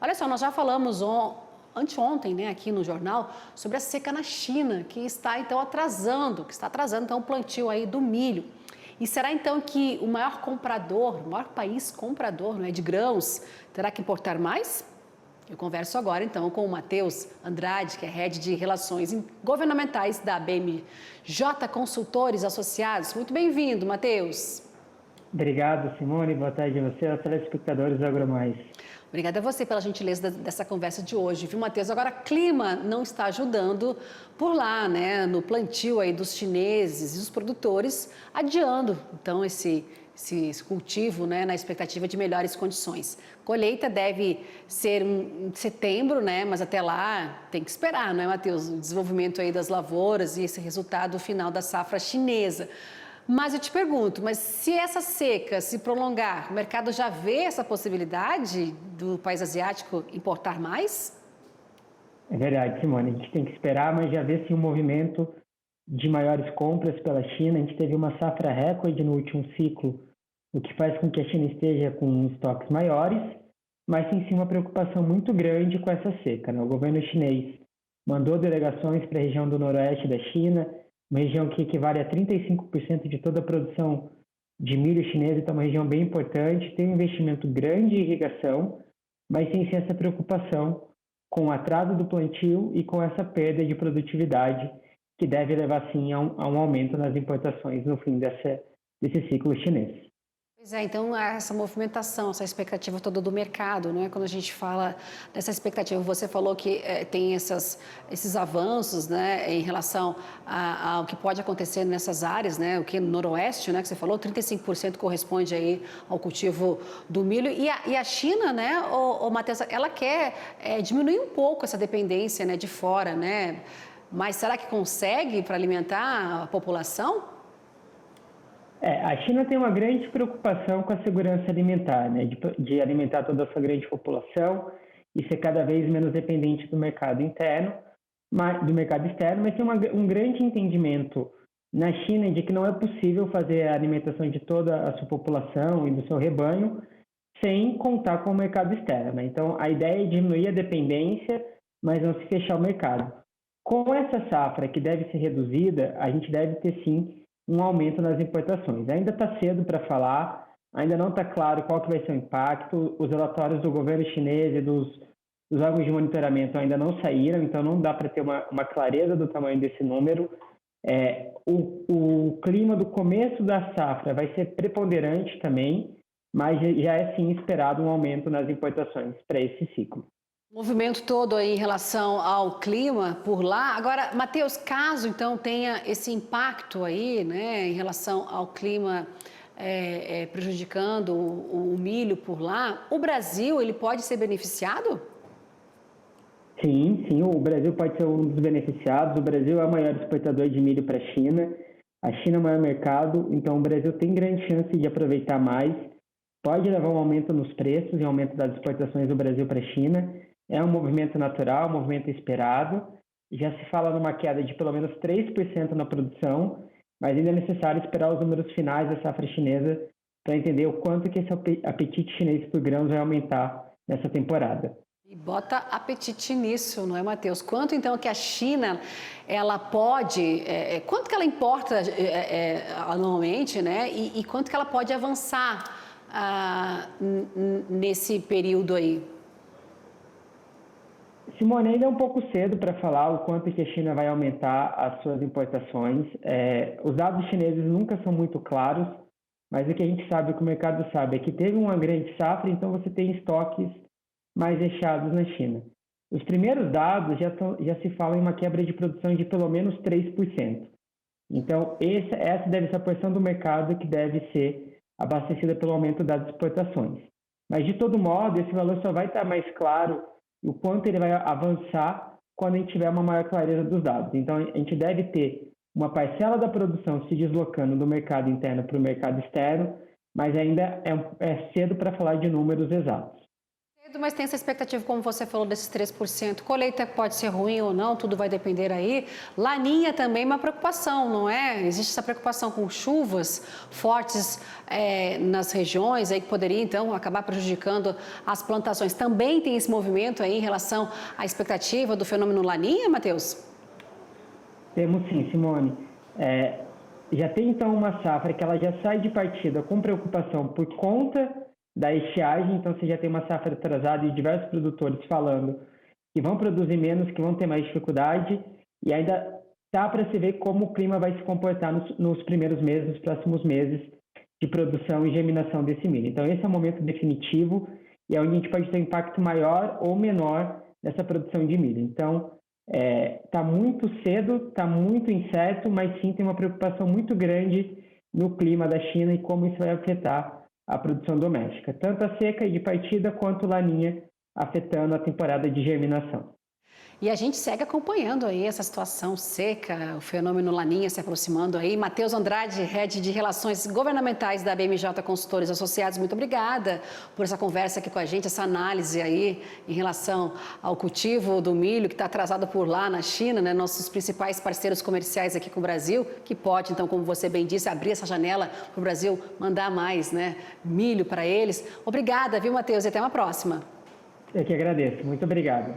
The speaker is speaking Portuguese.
Olha só, nós já falamos anteontem, né, aqui no jornal, sobre a seca na China, que está então atrasando, o plantio aí do milho. E será então que o maior comprador, o maior país comprador, não é, de grãos, terá que importar mais? Eu converso agora então com o Matheus Andrade, que é head de Relações Governamentais da BMJ Consultores Associados. Muito bem-vindo, Matheus. Obrigado, Simone. Boa tarde a você, aos telespectadores do AgroMais. Obrigada a você pela gentileza dessa conversa de hoje, viu, Matheus? Agora, clima não está ajudando por lá, né, no plantio aí dos chineses e dos produtores, adiando, então, esse cultivo, né, na expectativa de melhores condições. Colheita deve ser em setembro, né, mas até lá tem que esperar, não é, Matheus? O desenvolvimento aí das lavouras e esse resultado final da safra chinesa. Mas eu te pergunto, mas se essa seca se prolongar, o mercado já vê essa possibilidade do país asiático importar mais? É verdade, Simone. A gente tem que esperar, mas já vê sim um movimento de maiores compras pela China. A gente teve uma safra recorde no último ciclo, o que faz com que a China esteja com estoques maiores, mas tem sim uma preocupação muito grande com essa seca, né? O governo chinês mandou delegações para a região do noroeste da China, uma região que equivale a 35% de toda a produção de milho chinês, então é uma região bem importante, tem um investimento grande em irrigação, mas tem sim essa preocupação com o atraso do plantio e com essa perda de produtividade, que deve levar sim a um aumento nas importações no fim desse ciclo chinês. Pois é, então essa movimentação, essa expectativa toda do mercado, não é? Quando a gente fala dessa expectativa, você falou que tem esses avanços, né, em relação ao que pode acontecer nessas áreas, né, o que no noroeste, né, que você falou, 35% corresponde aí ao cultivo do milho. E a China, né, o Matheus, ela quer diminuir um pouco essa dependência, né, de fora, né? Mas será que consegue para alimentar a população? A China tem uma grande preocupação com a segurança alimentar, né, de alimentar toda a sua grande população e ser cada vez menos dependente do mercado interno, do mercado externo, mas tem um grande entendimento na China de que não é possível fazer a alimentação de toda a sua população e do seu rebanho sem contar com o mercado externo, né? Então, a ideia é diminuir a dependência, mas não se fechar o mercado. Com essa safra que deve ser reduzida, a gente deve ter sim um aumento nas importações. Ainda está cedo para falar, ainda não está claro qual que vai ser o impacto, os relatórios do governo chinês e dos órgãos de monitoramento ainda não saíram, então não dá para ter uma clareza do tamanho desse número. O clima do começo da safra vai ser preponderante também, mas já é sim esperado um aumento nas importações para esse ciclo. O movimento todo aí em relação ao clima por lá. Agora, Matheus, caso então tenha esse impacto aí, né, em relação ao clima prejudicando o milho por lá, o Brasil, ele pode ser beneficiado? Sim, o Brasil pode ser um dos beneficiados. O Brasil é o maior exportador de milho para a China. A China é o maior mercado, então o Brasil tem grande chance de aproveitar mais. Pode levar um aumento nos preços e aumento das exportações do Brasil para a China. É um movimento natural, um movimento esperado. Já se fala numa queda de pelo menos 3% na produção, mas ainda é necessário esperar os números finais da safra chinesa para entender o quanto que esse apetite chinês por grãos vai aumentar nessa temporada. E bota apetite nisso, não é, Matheus? Quanto então que a China, ela pode, quanto que ela importa anualmente, né? E quanto que ela pode avançar nesse período aí? Simone, ainda é um pouco cedo para falar o quanto que a China vai aumentar as suas importações. Os dados chineses nunca são muito claros, mas o que a gente sabe, o que o mercado sabe, é que teve uma grande safra, então você tem estoques mais fechados na China. Os primeiros dados já se fala em uma quebra de produção de pelo menos 3%. Então, essa deve ser a porção do mercado que deve ser abastecida pelo aumento das exportações. Mas, de todo modo, esse valor só vai estar mais claro o quanto ele vai avançar quando a gente tiver uma maior clareza dos dados. Então, a gente deve ter uma parcela da produção se deslocando do mercado interno para o mercado externo, mas ainda é cedo para falar de números exatos. Mas tem essa expectativa, como você falou, desses 3%. Colheita pode ser ruim ou não, tudo vai depender aí. Laninha também é uma preocupação, não é? Existe essa preocupação com chuvas fortes nas regiões, aí que poderia, então, acabar prejudicando as plantações. Também tem esse movimento aí em relação à expectativa do fenômeno Laninha, Matheus? Temos sim, Simone. Já tem, então, uma safra que ela já sai de partida com preocupação por conta da estiagem, então você já tem uma safra atrasada e diversos produtores falando que vão produzir menos, que vão ter mais dificuldade, e ainda está para se ver como o clima vai se comportar nos primeiros meses, nos próximos meses de produção e germinação desse milho. Então esse é o momento definitivo e é onde a gente pode ter um impacto maior ou menor nessa produção de milho. Então está muito cedo, está muito incerto, mas sim tem uma preocupação muito grande no clima da China e como isso vai afetar a produção doméstica, tanto a seca de partida quanto a laninha, afetando a temporada de germinação. E a gente segue acompanhando aí essa situação seca, o fenômeno Laninha se aproximando aí. Matheus Andrade, Head de Relações Governamentais da BMJ Consultores Associados, muito obrigada por essa conversa aqui com a gente, essa análise aí em relação ao cultivo do milho que está atrasado por lá na China, né? Nossos principais parceiros comerciais aqui com o Brasil, que pode, então, como você bem disse, abrir essa janela para o Brasil mandar mais, né, milho para eles. Obrigada, viu, Matheus, e até uma próxima. Eu que agradeço. Muito obrigado.